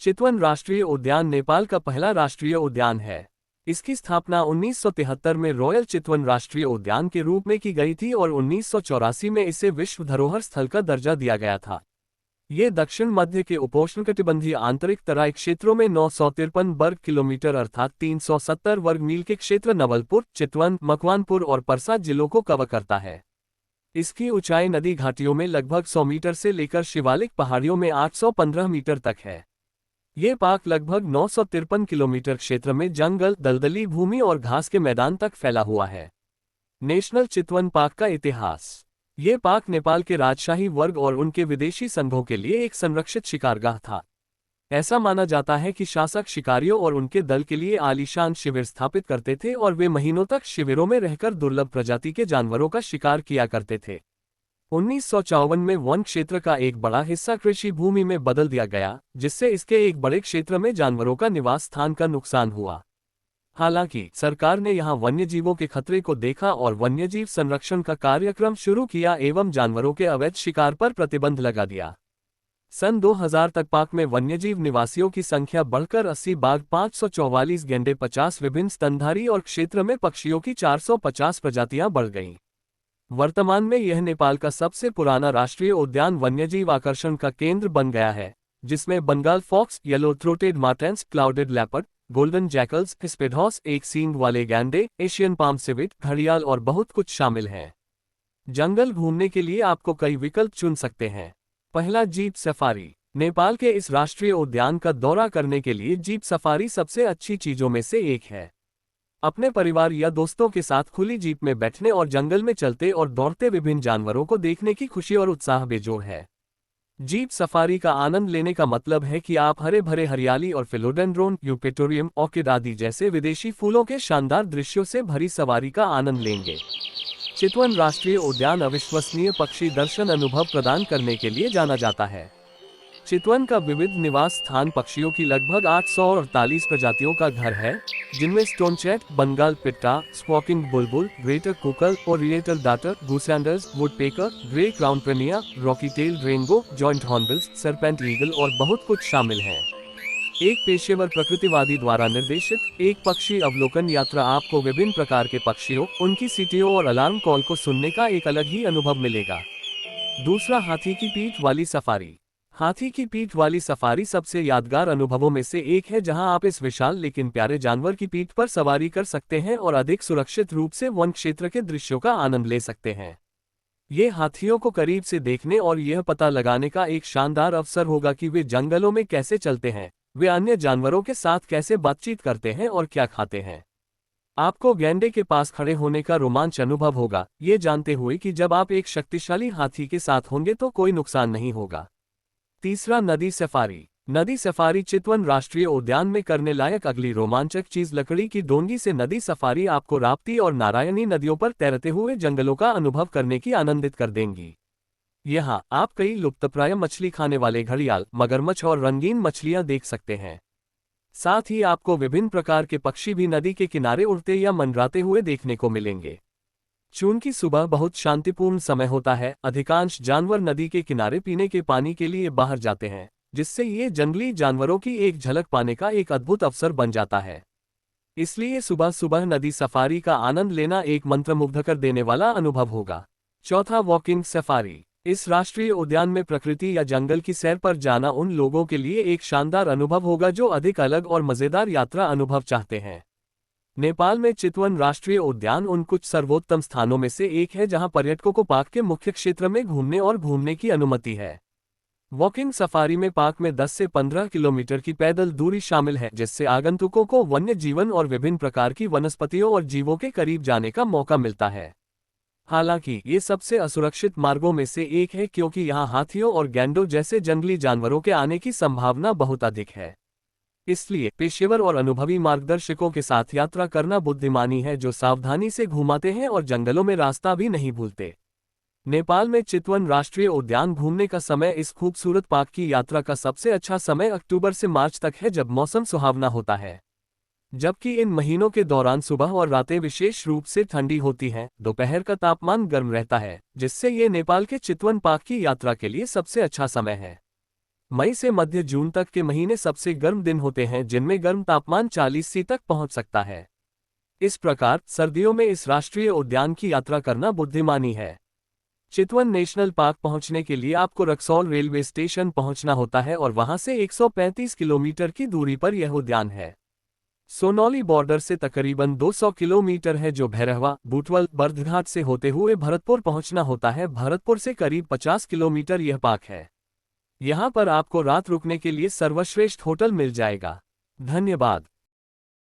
चितवन राष्ट्रीय उद्यान नेपाल का पहला राष्ट्रीय उद्यान है। इसकी स्थापना 1973 में रॉयल चितवन राष्ट्रीय उद्यान के रूप में की गई थी और 1984 में इसे विश्व धरोहर स्थल का दर्जा दिया गया था। ये दक्षिण मध्य के उपोष्णकटिबंधीय आंतरिक तराई क्षेत्रों में 953 वर्ग किलोमीटर अर्थात 370 वर्ग मील के क्षेत्र नवलपुर, चितवन, मकवानपुर और परसा जिलों को कवर करता है। इसकी ऊंचाई नदी घाटियों में लगभग 100 मीटर से लेकर शिवालिक पहाड़ियों में 815 मीटर तक है। ये पार्क लगभग 953 किलोमीटर क्षेत्र में जंगल, दलदली भूमि और घास के मैदान तक फैला हुआ है। नेशनल चितवन पार्क का इतिहास। ये पार्क नेपाल के राजशाही वर्ग और उनके विदेशी संघों के लिए एक संरक्षित शिकारगाह था। ऐसा माना जाता है कि शासक शिकारियों और उनके दल के लिए आलीशान शिविर स्थापित करते थे और वे महीनों तक शिविरों में रहकर दुर्लभ प्रजाति के जानवरों का शिकार किया करते थे। 1954 में वन क्षेत्र का एक बड़ा हिस्सा कृषि भूमि में बदल दिया गया, जिससे इसके एक बड़े क्षेत्र में जानवरों का निवास स्थान का नुकसान हुआ। हालांकि सरकार ने यहां वन्यजीवों के खतरे को देखा और वन्यजीव संरक्षण का कार्यक्रम शुरू किया एवं जानवरों के अवैध शिकार पर प्रतिबंध लगा दिया। सन 2000 तक पार्क में वन्यजीव निवासियों की संख्या बढ़कर 80 बाघ, 544 गैंडे, 50 विभिन्न स्तनधारी और क्षेत्र में पक्षियों की 450 प्रजातियां बढ़ गईं। वर्तमान में यह नेपाल का सबसे पुराना राष्ट्रीय उद्यान वन्यजीव आकर्षण का केंद्र बन गया है, जिसमें Bengal fox, yellow throated martens, clouded leopard, golden jackals, स्पिडहॉर्स, एक सींग वाले गैंडे, एशियन पाम सिविट, घड़ियाल और बहुत कुछ शामिल हैं। जंगल घूमने के लिए आपको कई विकल्प चुन सकते हैं। पहला, जीप सफारी। नेपाल के इस राष्ट्रीय उद्यान का दौरा करने के लिए जीप सफारी सबसे अच्छी चीजों में से एक है। अपने परिवार या दोस्तों के साथ खुली जीप में बैठने और जंगल में चलते और दौड़ते विभिन्न जानवरों को देखने की खुशी और उत्साह बेजोड़ है। जीप सफारी का आनंद लेने का मतलब है कि आप हरे भरे हरियाली और फिलोडेंड्रोन, यूपेटोरियम, ऑर्किड आदि जैसे विदेशी फूलों के शानदार दृश्यों से भरी सवारी का आनंद लेंगे। चितवन राष्ट्रीय उद्यान अविश्वसनीय पक्षी दर्शन अनुभव प्रदान करने के लिए जाना जाता है। चितवन का विविध निवास स्थान पक्षियों की लगभग 848 प्रजातियों का घर है, जिनमें स्टोनचैट, बंगाल पिट्टा, स्क्वॉकिंग बुलबुल, greater coucal, oriental darter, goosanders, woodpecker, grey crown prinia, rocky tail rainbow, joint hornbills, serpent eagle और बहुत कुछ शामिल हैं। एक पेशेवर प्रकृतिवादी द्वारा निर्देशित एक पक्षी अवलोकन यात्रा आपको विभिन्न प्रकार के पक्षियों, उनकी सीटियों और अलार्म कॉल को सुनने का एक अलग ही अनुभव मिलेगा। दूसरा, हाथी की पीठ वाली सफारी। हाथी की पीठ वाली सफारी सबसे यादगार अनुभवों में से एक है, जहां आप इस विशाल लेकिन प्यारे जानवर की पीठ पर सवारी कर सकते हैं और अधिक सुरक्षित रूप से वन क्षेत्र के दृश्यों का आनंद ले सकते हैं। ये हाथियों को करीब से देखने और यह पता लगाने का एक शानदार अवसर होगा कि वे जंगलों में कैसे चलते हैं, वे अन्य जानवरों के साथ कैसे बातचीत करते हैं और क्या खाते हैं। आपको गैंडे के पास खड़े होने का रोमांच अनुभव होगा, ये जानते हुए कि जब आप एक शक्तिशाली हाथी के साथ होंगे तो कोई नुकसान नहीं होगा। तीसरा, नदी सफारी। नदी सफारी चितवन राष्ट्रीय उद्यान में करने लायक अगली रोमांचक चीज लकड़ी की डोंगी से नदी सफारी आपको राप्ती और नारायणी नदियों पर तैरते हुए जंगलों का अनुभव करने की आनंदित कर देंगी। यहाँ आप कई लुप्तप्राय मछली खाने वाले घड़ियाल, मगरमच्छ और रंगीन मछलियां देख सकते हैं। साथ ही आपको विभिन्न प्रकार के पक्षी भी नदी के किनारे उड़ते या मंडराते हुए देखने को मिलेंगे। चूंकि सुबह बहुत शांतिपूर्ण समय होता है, अधिकांश जानवर नदी के किनारे पीने के पानी के लिए बाहर जाते हैं, जिससे ये जंगली जानवरों की एक झलक पाने का एक अद्भुत अवसर बन जाता है। इसलिए सुबह सुबह नदी सफारी का आनंद लेना एक मंत्रमुग्ध कर देने वाला अनुभव होगा। चौथा, वॉकिंग सफारी। इस राष्ट्रीय उद्यान में प्रकृति या जंगल की सैर पर जाना उन लोगों के लिए एक शानदार अनुभव होगा जो अधिक अलग और मजेदार यात्रा अनुभव चाहते हैं। नेपाल में चितवन राष्ट्रीय उद्यान उन कुछ सर्वोत्तम स्थानों में से एक है जहां पर्यटकों को पार्क के मुख्य क्षेत्र में घूमने और घूमने की अनुमति है। वॉकिंग सफारी में पार्क में 10 से 15 किलोमीटर की पैदल दूरी शामिल है, जिससे आगंतुकों को वन्य जीवन और विभिन्न प्रकार की वनस्पतियों और जीवों के करीब जाने का मौका मिलता है। हालांकि ये सबसे असुरक्षित मार्गों में से एक है, क्योंकि यहाँ हाथियों और गैंडों जैसे जंगली जानवरों के आने की संभावना बहुत अधिक है। इसलिए पेशेवर और अनुभवी मार्गदर्शकों के साथ यात्रा करना बुद्धिमानी है, जो सावधानी से घुमाते हैं और जंगलों में रास्ता भी नहीं भूलते। नेपाल में चितवन राष्ट्रीय उद्यान घूमने का समय इस खूबसूरत पार्क की यात्रा का सबसे अच्छा समय अक्टूबर से मार्च तक है, जब मौसम सुहावना होता है। जबकि इन महीनों के दौरान सुबह और रातें विशेष रूप से ठंडी होती हैं, दोपहर का तापमान गर्म रहता है, जिससे ये नेपाल के चितवन पार्क की यात्रा के लिए सबसे अच्छा समय है। मई से मध्य जून तक के महीने सबसे गर्म दिन होते हैं, जिनमें गर्म तापमान 40 तक पहुंच सकता है। इस प्रकार सर्दियों में इस राष्ट्रीय उद्यान की यात्रा करना बुद्धिमानी है। चितवन नेशनल पार्क पहुंचने के लिए आपको रक्सौल रेलवे स्टेशन पहुंचना होता है और वहां से 135 किलोमीटर की दूरी पर यह उद्यान है। सोनौली बॉर्डर से तकरीबन 200 किलोमीटर है, जो भैरहवा, बूटवल, बर्दघाट से होते हुए भरतपुर पहुंचना होता है। भरतपुर से करीब 50 किलोमीटर यह पार्क है। यहां पर आपको रात रुकने के लिए सर्वश्रेष्ठ होटल मिल जाएगा। धन्यवाद।